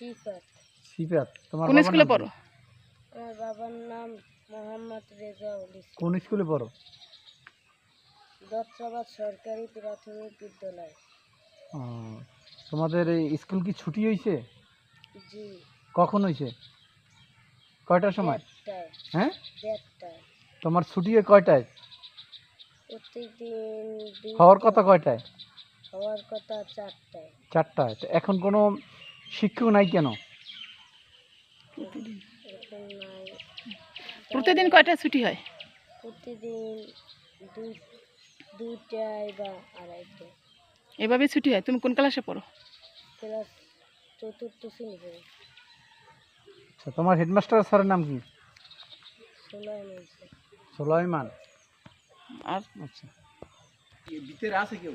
সিফাত। সিফাত, তোমার কোন বাবার স্কুলে নাম কি? পড়ো? আমার বাবার নাম মোহাম্মদ রেজাউল ইসলাম। কোন স্কুলে পড়ো? দত্রাবাদ সরকারি প্রাথমিক বিদ্যালয়। ও, তোমাদের এই স্কুল কি ছুটি হয়েছে? জি। কখন হয়েছে? কয়টার সময়? 1টায়। হ্যাঁ, 1টায়। তোমার ছুটি হয় কয়টায়? প্রত্যেকদিন হওয়ার 2টা। কথা কয়টায়? হওয়ার কথা 4টায়। 4টায়। তো এখন কোনো শিক্ষক নাই কেন? এখন নাই। প্রতিদিন কয়টা ছুটি হয়? প্রতিদিন 2টায় বা 2:30টায়। এভাবে ছুটি হয়। তুমি কোন ক্লাসে পড়ো? ক্লাস 4র্থ শ্রেণীতে। আচ্ছা, তোমার হেডমাস্টার স্যারের নাম কি? সুলাইমান স্যার। সুলাইমান। আর আচ্ছা, ভিতরে আছে কেউ?